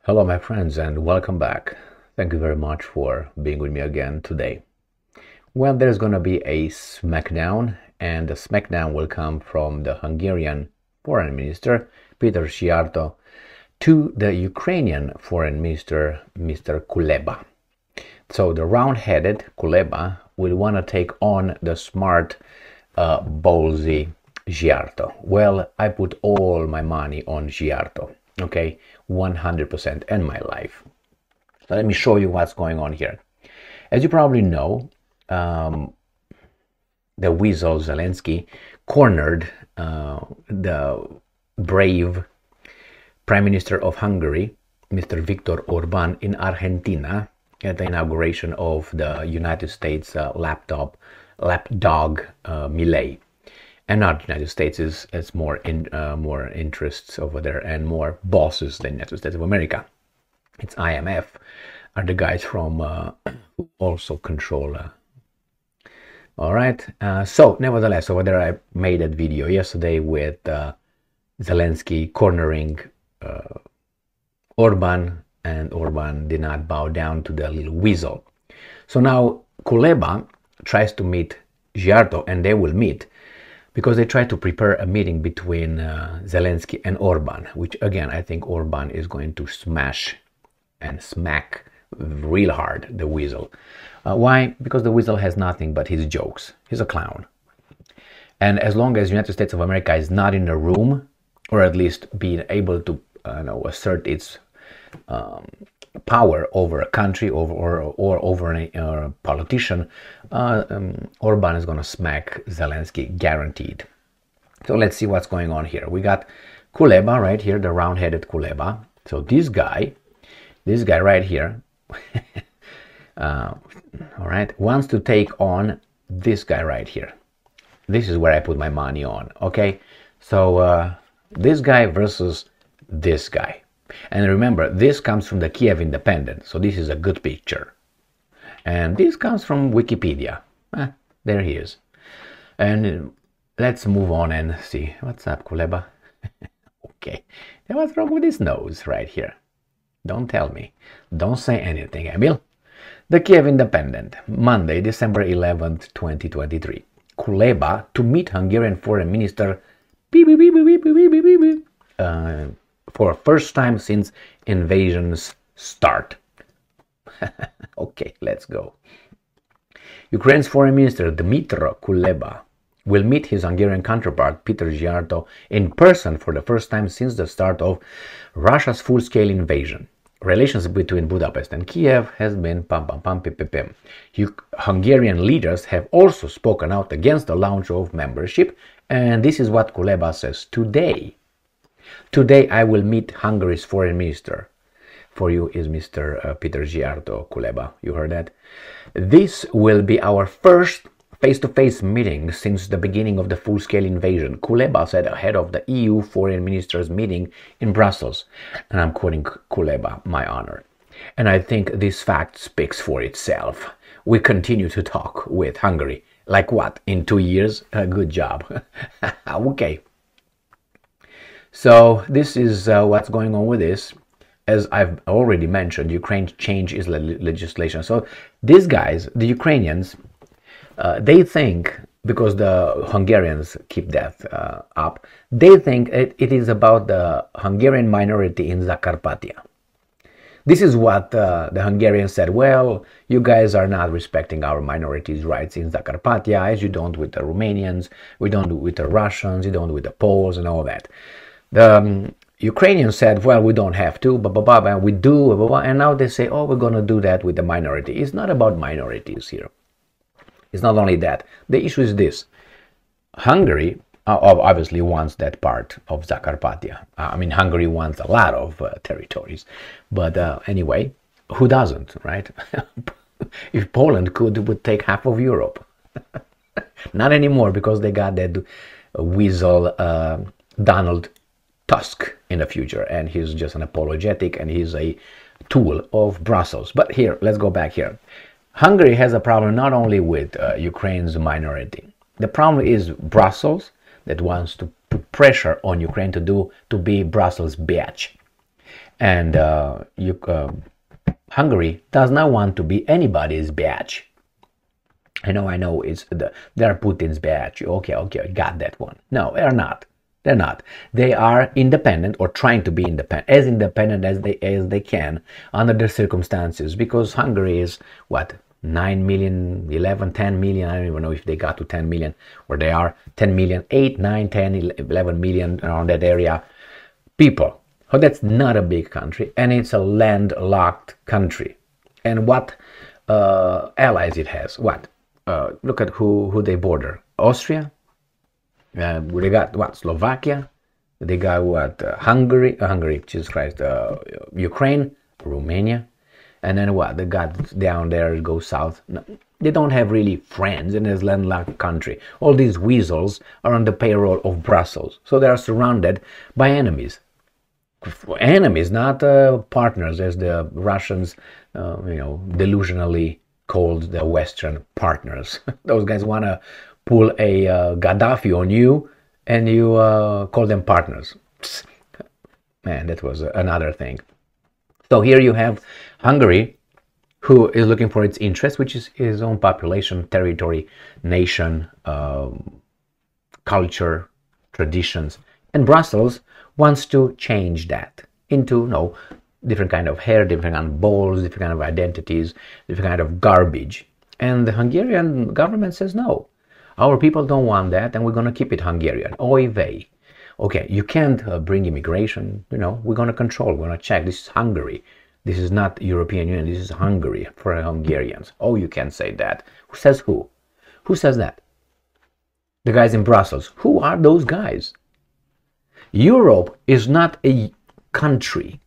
Hello, my friends, and welcome back. Thank you very much for being with me again today. Well, there's going to be a smackdown, and the smackdown will come from the Hungarian foreign minister, Peter Szijjarto, to the Ukrainian foreign minister, Mr. Kuleba. So the round-headed Kuleba will want to take on the smart, ballsy Szijjarto. Well, I put all my money on Szijjarto. Okay, 100% in my life. So let me show you what's going on here. As you probably know, the weasel Zelensky cornered the brave Prime Minister of Hungary, Mr. Viktor Orban, in Argentina at the inauguration of the United States lapdog Milei. And not the United States, it's more interests over there and more bosses than the United States of America. It's IMF are the guys from who also control. All right. So nevertheless, over there I made that video yesterday with Zelensky cornering Orban, and Orban did not bow down to the little weasel. So now Kuleba tries to meet Szijjarto, and they will meet, because they try to prepare a meeting between Zelensky and Orban, which again, I think Orban is going to smash and smack real hard the weasel. Why? Because the weasel has nothing but his jokes. He's a clown. And as long as the United States of America is not in the room, or at least being able to assert its power over a country or over a politician, Orban is going to smack Zelensky, guaranteed. So let's see what's going on here. We got Kuleba right here, the round-headed Kuleba. So this guy right here, all right, wants to take on this guy right here. This is where I put my money on. Okay, so this guy versus this guy. And remember, this comes from the Kiev Independent, so this is a good picture. And this comes from Wikipedia. There he is. And let's move on and see. What's up, Kuleba? Okay. Now what's wrong with his nose right here? Don't tell me. Don't say anything, Emil. The Kiev Independent, Monday, December 11th, 2023. Kuleba to meet Hungarian Foreign Minister for first time since invasion's start. Okay, let's go. Ukraine's Foreign Minister Dmytro Kuleba will meet his Hungarian counterpart Peter Szijjarto in person for the first time since the start of Russia's full-scale invasion. Relations between Budapest and Kiev has been pim. Hungarian leaders have also spoken out against the launch of membership, and this is what Kuleba says today. Today I will meet Hungary's foreign minister. For you is Mr. Peter Szijjarto, Kuleba. You heard that? This will be our first face-to-face meeting since the beginning of the full-scale invasion, Kuleba said ahead of the EU foreign ministers meeting in Brussels. And I'm quoting Kuleba, my honor. And I think this fact speaks for itself. We continue to talk with Hungary. Like what? In 2 years? Good job. Okay. So this is what's going on with this. As I've already mentioned, Ukraine changed its legislation. So these guys, the Ukrainians, they think, because the Hungarians keep that up, they think it is about the Hungarian minority in Zakarpattia. This is what the Hungarians said. Well, you guys are not respecting our minorities' rights in Zakarpattia, as you don't with the Romanians, we don't do it with the Russians, you don't do it with the Poles and all that. The Ukrainians said, well, we don't have to, and we do, and now they say, oh, we're going to do that with the minority. It's not about minorities here. It's not only that. The issue is this. Hungary obviously wants that part of Zakarpattia. I mean, Hungary wants a lot of territories. But anyway, who doesn't, right? If Poland could, it would take half of Europe. Not anymore, because they got that weasel Donald Tusk in the future, and he's just an apologetic, and he's a tool of Brussels. But here, let's go back here. Hungary has a problem not only with Ukraine's minority. The problem is Brussels that wants to put pressure on Ukraine to be Brussels' bitch. And Hungary does not want to be anybody's badge. I know, they're Putin's badge. Okay, got that one. No, they're not. They're not. They are independent, or trying to be independent as they can under the circumstances, because Hungary is what, 9 million, 11, 10 million. I don't even know if they got to 10 million, or they are 10 million, 8, 9, 10, 11 million, around that area people. So that's not a big country, and it's a landlocked country. And what allies it has? What? Look at who they border. Austria. They got what? Slovakia. They got what? Hungary. Jesus Christ. Ukraine. Romania. And then what? They got down there, go south. No, they don't have really friends in this landlocked country. All these weasels are on the payroll of Brussels. So they are surrounded by enemies. Enemies, not partners, as the Russians, delusionally called the Western partners. Those guys want to pull a Gaddafi on you, and you call them partners. Psst. Man, that was another thing. So here you have Hungary, who is looking for its interest, which is his own population, territory, nation, culture, traditions. And Brussels wants to change that into, different kind of hair, different kind of balls, different kind of identities, different kind of garbage. And the Hungarian government says, no, our people don't want that, and we're going to keep it Hungarian. Oy vey. Okay, you can't bring immigration, we're going to control, we're going to check. This is Hungary. This is not European Union, this is Hungary for Hungarians. Oh, you can't say that. Who says who? Who says that? The guys in Brussels. Who are those guys? Europe is not a country.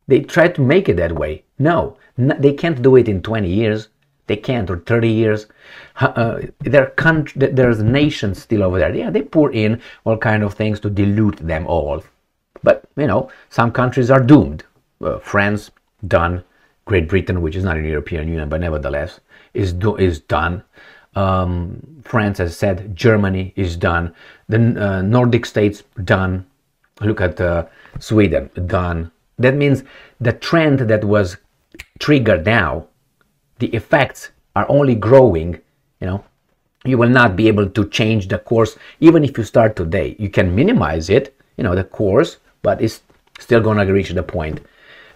They try to make it that way. No, they can't do it in 20 years. They can't, or 30 years. There's nations still over there. Yeah, they pour in all kind of things to dilute them all. But, some countries are doomed. France, done. Great Britain, which is not in the European Union, but nevertheless, is done. France, as I said, Germany is done. The Nordic states, done. Look at Sweden, done. That means the trend that was triggered now, the effects are only growing. You will not be able to change the course, even if you start today. You can minimize it, the course, but it's still going to reach the point.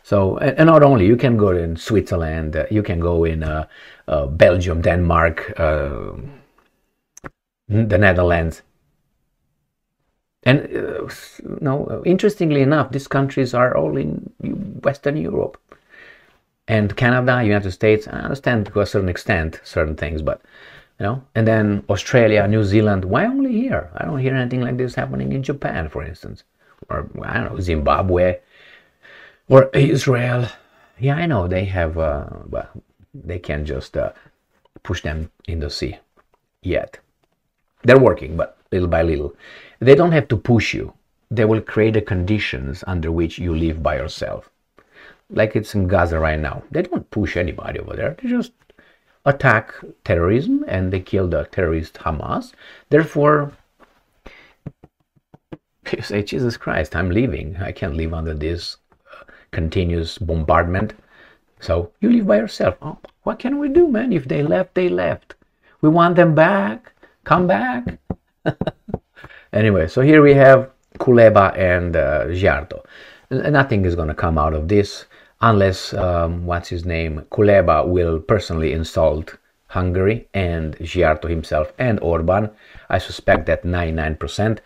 So, and not only, you can go in Switzerland, you can go in Belgium, Denmark, the Netherlands. And, interestingly enough, these countries are all in Western Europe. And Canada, United States, I understand to a certain extent certain things, but, and then Australia, New Zealand. Why only here? I don't hear anything like this happening in Japan, for instance. Or, I don't know, Zimbabwe. Or Israel. Yeah, I know they have, they can't just push them in the sea yet. They're working, but little by little. They don't have to push you. They will create the conditions under which you live by yourself. Like it's in Gaza right now. They don't push anybody over there. They just attack terrorism, and they kill the terrorist Hamas. Therefore, you say, Jesus Christ, I'm leaving. I can't live under this continuous bombardment. So you live by yourself. Oh, what can we do, man? If they left, they left. We want them back. Come back. Anyway, so here we have Kuleba and Szijjarto. Nothing is going to come out of this unless, what's his name, Kuleba will personally insult Hungary and Szijjarto himself and Orban. I suspect that 99%.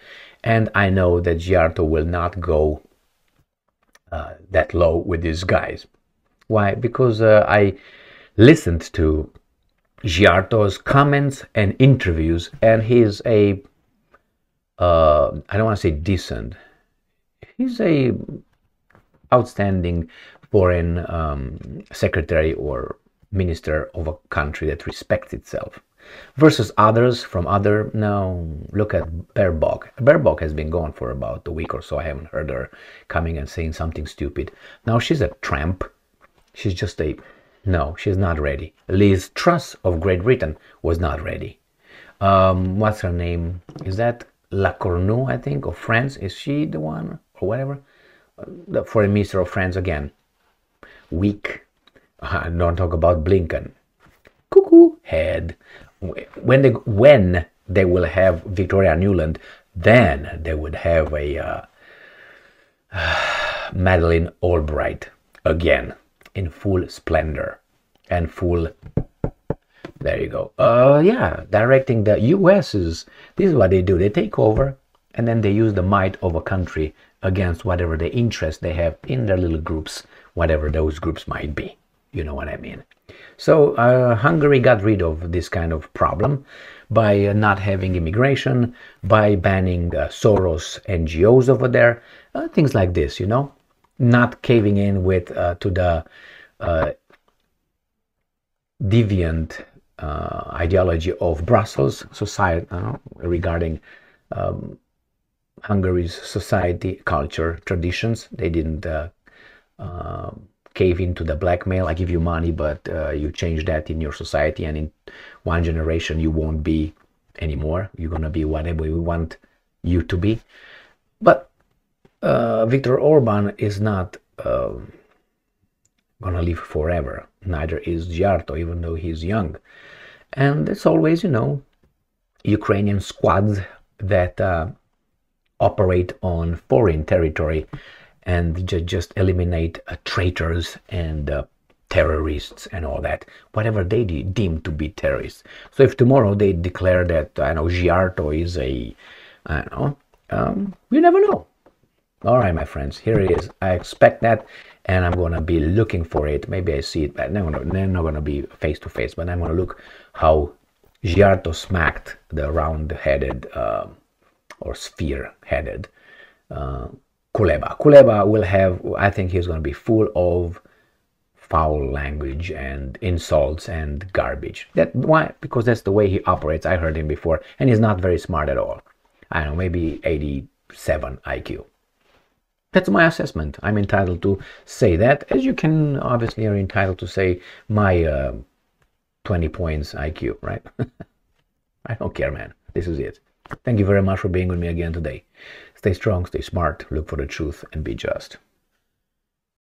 And I know that Szijjarto will not go that low with these guys. Why? Because I listened to Szijjarto's comments and interviews, and he's a I don't want to say decent. He's a outstanding foreign secretary or minister of a country that respects itself. Versus others from other, no, look at Baerbock. Baerbock has been gone for about a week or so. I haven't heard her coming and saying something stupid. Now she's a tramp. She's just no, she's not ready. Liz Truss of Great Britain was not ready. What's her name? Is that La Cornu, I think, of France? Is she the one or whatever? the foreign minister of France again, weak. Don't talk about Blinken, cuckoo head. When they will have Victoria Nuland, then they would have a Madeleine Albright again in full splendor and full. There you go. Yeah, directing the US's. This is what they do. They take over and then they use the might of a country against whatever the interest they have in their little groups, whatever those groups might be. You know what I mean? So Hungary got rid of this kind of problem by not having immigration, by banning Soros NGOs over there, things like this, you know, not caving in with to the deviant ideology of Brussels society regarding Hungary's society, culture, traditions. They didn't cave into the blackmail. I give you money, but you change that in your society, and in one generation you won't be anymore. You're gonna be whatever we want you to be. But Viktor Orban is not gonna live forever. Neither is Szijjarto, even though he's young. And it's always, you know, Ukrainian squads that operate on foreign territory and just eliminate traitors and terrorists and all that, whatever they deem to be terrorists. So if tomorrow they declare that, I know, Szijjarto is a, I don't know, you never know. All right, my friends, here it is. I expect that, and I'm going to be looking for it. Maybe I see it, but they're not going to be face to face, but I'm going to look how Szijjarto smacked the round-headed or sphere-headed Kuleba. Kuleba will have, I think he's going to be full of foul language and insults and garbage. Why? Because that's the way he operates. I heard him before, and he's not very smart at all. I don't know, maybe 87 IQ. That's my assessment. I'm entitled to say that, as you can obviously are entitled to say my 20 points IQ, right? I don't care, man. This is it. Thank you very much for being with me again today. Stay strong, stay smart, look for the truth, and be just.